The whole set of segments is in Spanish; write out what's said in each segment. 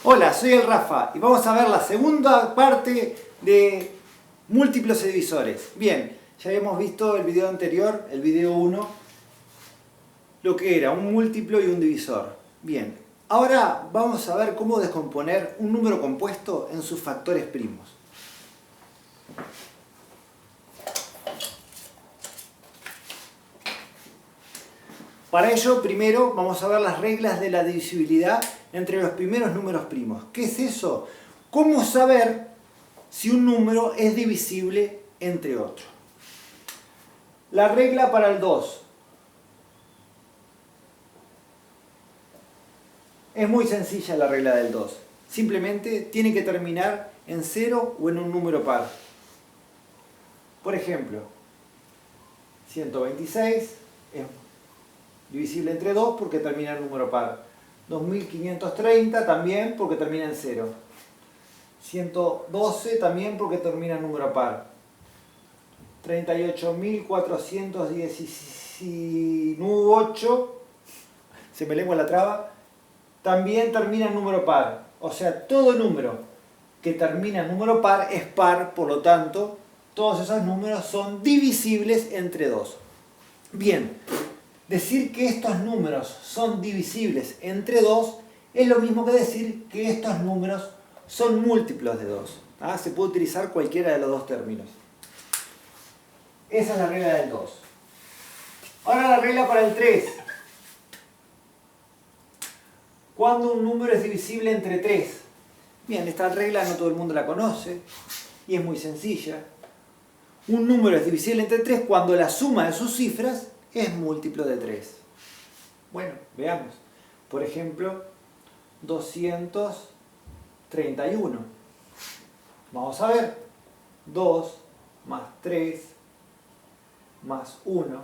Hola, soy el Rafa y vamos a ver la segunda parte de múltiplos de divisores. Bien, ya habíamos visto el video anterior, el video 1, lo que era un múltiplo y un divisor. Bien, ahora vamos a ver cómo descomponer un número compuesto en sus factores primos. Para ello, primero vamos a ver las reglas de la divisibilidad entre los primeros números primos. ¿Qué es eso? ¿Cómo saber si un número es divisible entre otro? La regla para el 2. Es muy sencilla la regla del 2. Simplemente tiene que terminar en 0 o en un número par. Por ejemplo, 126 es divisible entre 2 porque termina en número par. 2530 también porque termina en 0. 112 también porque termina en número par. 38.418, se me lengua la traba, también termina en número par. O sea, todo número que termina en número par es par, por lo tanto, todos esos números son divisibles entre 2. Bien. Decir que estos números son divisibles entre 2 es lo mismo que decir que estos números son múltiplos de 2. Se puede utilizar cualquiera de los dos términos. Esa es la regla del 2. Ahora la regla para el 3. ¿Cuándo un número es divisible entre 3? Bien, esta regla no todo el mundo la conoce y es muy sencilla. Un número es divisible entre 3 cuando la suma de sus cifras es múltiplo de 3. Bueno, veamos. Por ejemplo, 231. Vamos a ver. 2 más 3 más 1.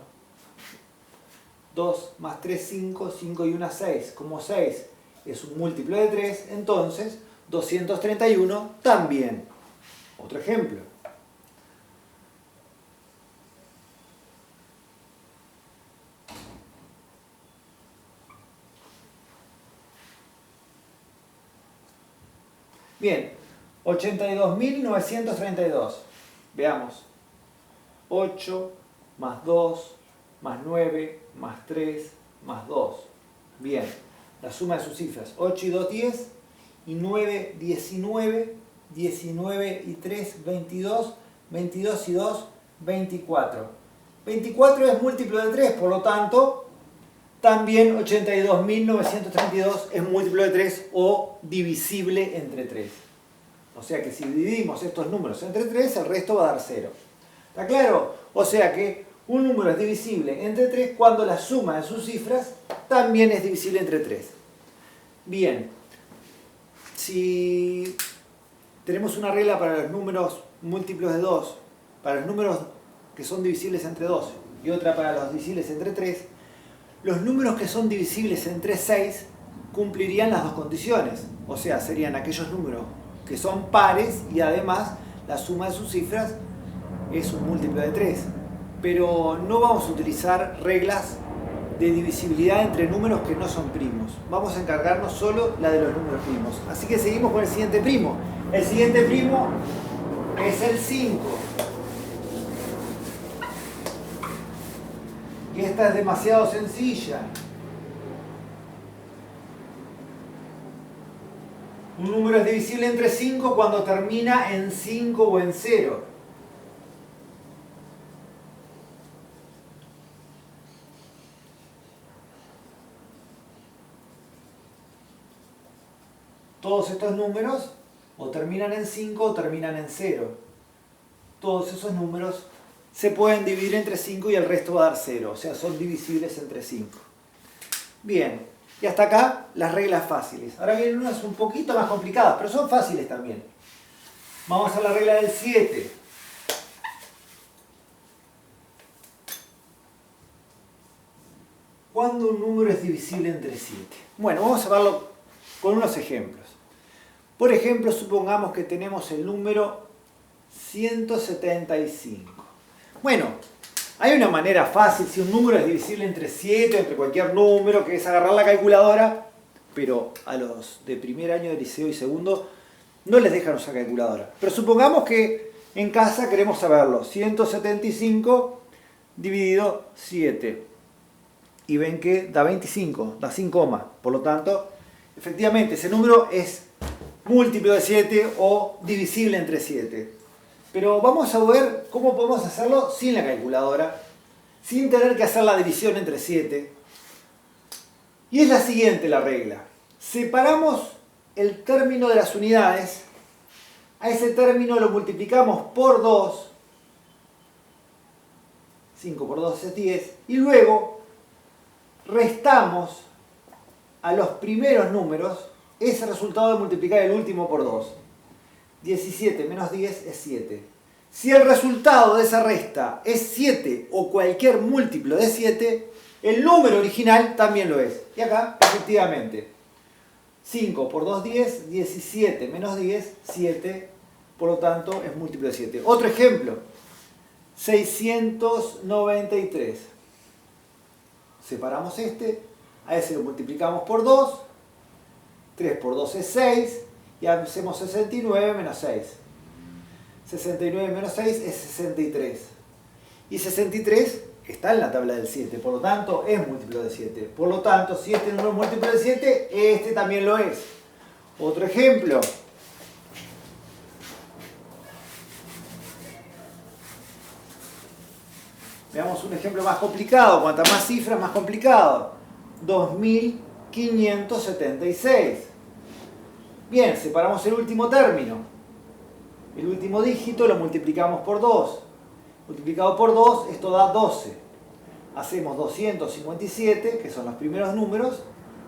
2 más 3, 5. 5 y 1, 6. Como 6 es un múltiplo de 3, entonces 231 también. Otro ejemplo. Bien, 82.932. Veamos. 8 más 2 más 9 más 3 más 2. Bien, la suma de sus cifras. 8 y 2, 10. Y 9, 19. 19 y 3, 22. 22 y 2, 24. 24 es múltiplo de 3, por lo tanto, también 82.932 es múltiplo de 3 o divisible entre 3. O sea que si dividimos estos números entre 3, el resto va a dar 0. ¿Está claro? O sea que un número es divisible entre 3 cuando la suma de sus cifras también es divisible entre 3. Bien, si tenemos una regla para los números múltiplos de 2, para los números que son divisibles entre 2 y otra para los divisibles entre 3, los números que son divisibles entre 6 cumplirían las dos condiciones. O sea, serían aquellos números que son pares y además la suma de sus cifras es un múltiplo de 3. Pero no vamos a utilizar reglas de divisibilidad entre números que no son primos. Vamos a encargarnos solo la de los números primos. Así que seguimos con el siguiente primo. El siguiente primo es el 5. Y esta es demasiado sencilla. Un número es divisible entre 5 cuando termina en 5 o en 0. Todos estos números o terminan en 5 o terminan en 0. Todos esos números se pueden dividir entre 5 y el resto va a dar 0. O sea, son divisibles entre 5. Bien, y hasta acá las reglas fáciles. Ahora vienen unas un poquito más complicadas, pero son fáciles también. Vamos a la regla del 7. ¿Cuándo un número es divisible entre 7? Bueno, vamos a verlo con unos ejemplos. Por ejemplo, supongamos que tenemos el número 175. Bueno, hay una manera fácil, si un número es divisible entre 7 o entre cualquier número, que es agarrar la calculadora pero a los de primer año de liceo y segundo no les dejan usar calculadora. Pero supongamos que en casa queremos saberlo. 175 dividido 7. Y ven que da 25, da sin coma. Por lo tanto, efectivamente, ese número es múltiplo de 7 o divisible entre 7. Pero vamos a ver cómo podemos hacerlo sin la calculadora, sin tener que hacer la división entre 7. Y es la siguiente la regla. Separamos el término de las unidades, a ese término lo multiplicamos por 2, 5 por 2 es 10, y luego restamos a los primeros números ese resultado de multiplicar el último por 2. 17 menos 10 es 7. Si el resultado de esa resta es 7 o cualquier múltiplo de 7, el número original también lo es. Y acá, efectivamente, 5 por 2, 10, 17 menos 10, 7, por lo tanto es múltiplo de 7. Otro ejemplo, 693. Separamos este, a ese lo multiplicamos por 2, 3 por 2 es 6, y hacemos 69 menos 6. 69 menos 6 es 63. Y 63 está en la tabla del 7, por lo tanto es múltiplo de 7. Por lo tanto, si este número es múltiplo de 7, este también lo es. Otro ejemplo. Veamos un ejemplo más complicado. Cuanta más cifras, más complicado. 2576. Bien, separamos el último término. El último dígito lo multiplicamos por 2. Multiplicado por 2, esto da 12. Hacemos 257, que son los primeros números,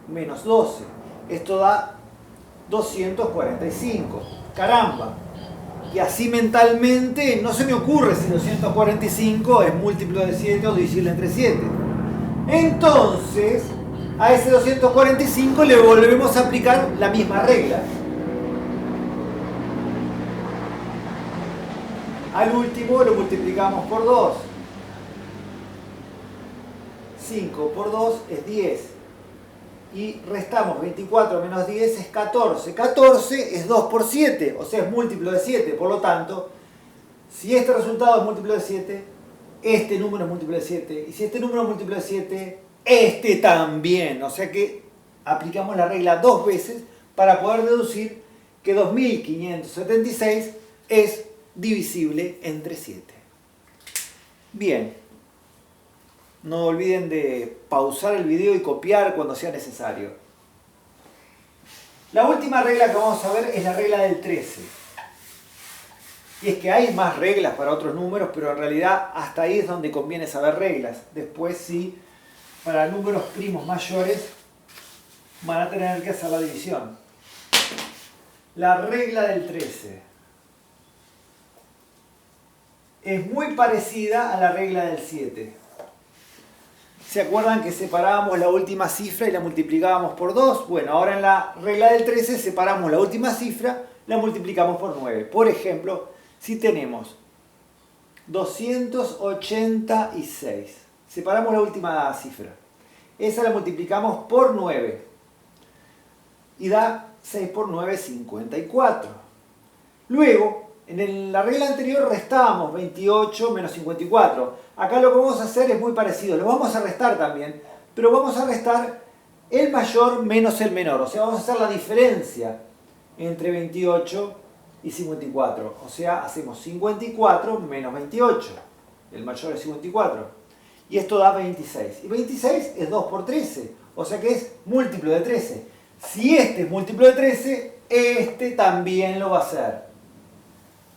menos 12. Esto da 245. Caramba. Y así mentalmente no se me ocurre si 245 es múltiplo de 7 o divisible entre 7. Entonces, a ese 245 le volvemos a aplicar la misma regla. Al último lo multiplicamos por 2. 5 por 2 es 10. Y restamos 24 menos 10 es 14. 14 es 2 por 7, o sea es múltiplo de 7. Por lo tanto, si este resultado es múltiplo de 7, este número es múltiplo de 7. Y si este número es múltiplo de 7, este también. O sea que aplicamos la regla dos veces para poder deducir que 2576 es divisible entre 7. Bien. No olviden de pausar el video y copiar cuando sea necesario. La última regla que vamos a ver es la regla del 13. Y es que hay más reglas para otros números, pero en realidad hasta ahí es donde conviene saber reglas. Después sí, para números primos mayores van a tener que hacer la división. La regla del 13 es muy parecida a la regla del 7. ¿Se acuerdan que separábamos la última cifra y la multiplicábamos por 2? Bueno, ahora en la regla del 13 separamos la última cifra, la multiplicamos por 9. Por ejemplo, si tenemos 286, separamos la última cifra. Esa la multiplicamos por 9. Y da 6 por 9, 54. Luego, en la regla anterior restábamos 28 menos 54. Acá lo que vamos a hacer es muy parecido. Lo vamos a restar también, pero vamos a restar el mayor menos el menor. O sea, vamos a hacer la diferencia entre 28 y 54. O sea, hacemos 54 menos 28. El mayor es 54. Y esto da 26. Y 26 es 2 por 13. O sea que es múltiplo de 13. Si este es múltiplo de 13, este también lo va a hacer.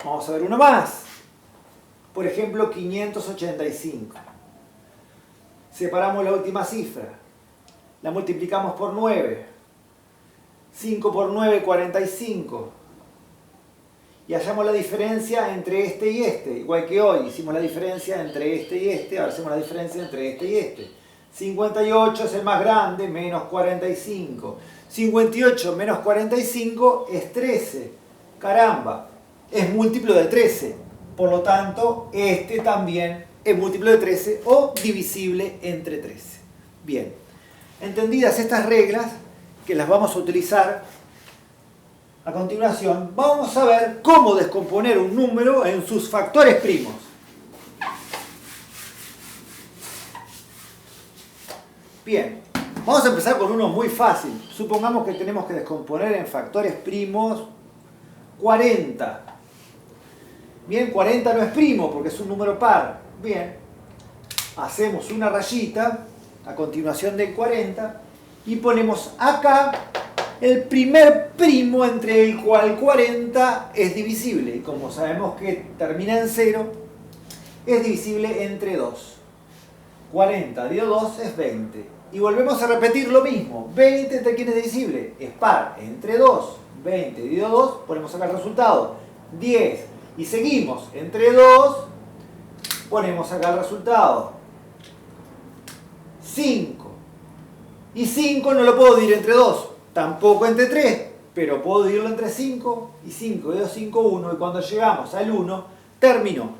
Vamos a ver uno más. Por ejemplo, 585. Separamos la última cifra. La multiplicamos por 9. 5 por 9, 45. Y hallamos la diferencia entre este y este. Igual que hoy, hicimos la diferencia entre este y este. Ahora hacemos la diferencia entre este y este. 58 es el más grande, menos 45. 58 menos 45 es 13. Caramba. Es múltiplo de 13, por lo tanto este también es múltiplo de 13 o divisible entre 13. Bien, entendidas estas reglas, que las vamos a utilizar a continuación, vamos a ver cómo descomponer un número en sus factores primos. Bien, vamos a empezar con uno muy fácil. Supongamos que tenemos que descomponer en factores primos 40. Bien, 40 no es primo porque es un número par. Bien, hacemos una rayita a continuación del 40 y ponemos acá el primer primo entre el cual 40 es divisible. Y como sabemos que termina en 0, es divisible entre 2. 40 dividido 2 es 20. Y volvemos a repetir lo mismo. 20 entre quién es divisible, es par, entre 2. 20 dividido 2, ponemos acá el resultado. 10. Y seguimos, entre 2, ponemos acá el resultado. 5. Y 5 no lo puedo dividir entre 2. Tampoco entre 3, pero puedo dividirlo entre 5 y 5, dividido 5, 1, y cuando llegamos al 1, terminó.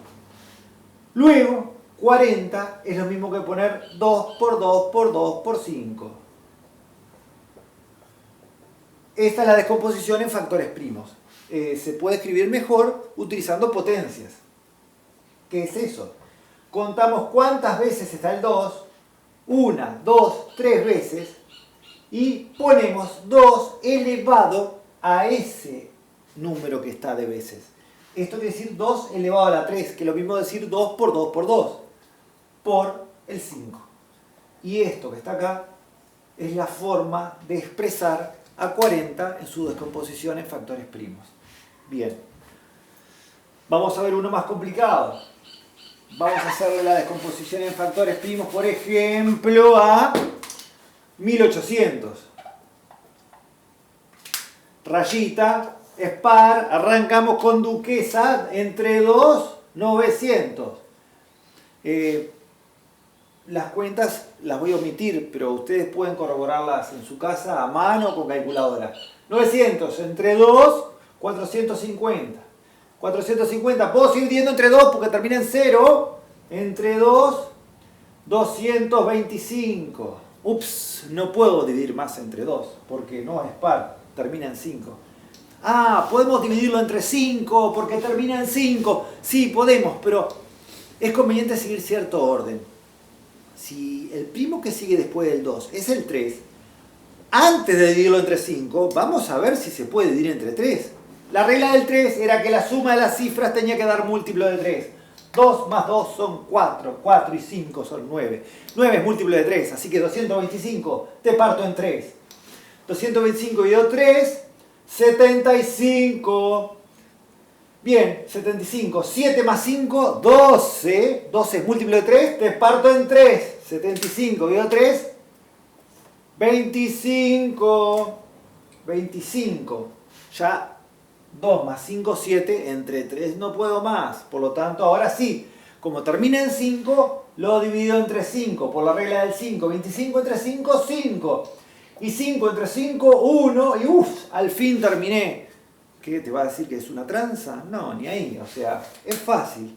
Luego, 40 es lo mismo que poner 2 por 2 por 2 por 5. Esta es la descomposición en factores primos. Se puede escribir mejor utilizando potencias. ¿Qué es eso? Contamos cuántas veces está el 2, 1, 2, 3 veces, y ponemos 2 elevado a ese número que está de veces. Esto quiere decir 2 elevado a la 3, que es lo mismo decir 2 por 2 por 2, por el 5. Y esto que está acá es la forma de expresar a 40 en su descomposición en factores primos. Bien. Vamos a ver uno más complicado. Vamos a hacerle la descomposición en factores primos, por ejemplo, a 1800. Rayita, es par, arrancamos con duquesa, entre 2, 900. Las cuentas las voy a omitir, pero ustedes pueden corroborarlas en su casa a mano o con calculadora. 900 entre 2, 450. 450, puedo seguir dividiendo entre 2 porque termina en 0. Entre 2, 225. Ups, no puedo dividir más entre 2 porque no es par, termina en 5. Ah, podemos dividirlo entre 5 porque termina en 5. Sí, podemos, pero es conveniente seguir cierto orden. Si el primo que sigue después del 2 es el 3, antes de dividirlo entre 5, vamos a ver si se puede dividir entre 3. La regla del 3 era que la suma de las cifras tenía que dar múltiplo de 3. 2 más 2 son 4, 4 y 5 son 9. 9 es múltiplo de 3, así que 225 te parto en 3. 225 dividido 3, 75. Bien, 75. 7 más 5, 12. 12 es múltiplo de 3, te parto en 3. 75 dividido 3, 25. 25. Ya 2 más 5, 7, entre 3 no puedo más. Por lo tanto, ahora sí, como termina en 5, lo divido entre 5, por la regla del 5. 25 entre 5, 5. Y 5 entre 5, 1. Y uff, al fin terminé. ¿Qué te va a decir que es una tranza? No, ni ahí. O sea, es fácil.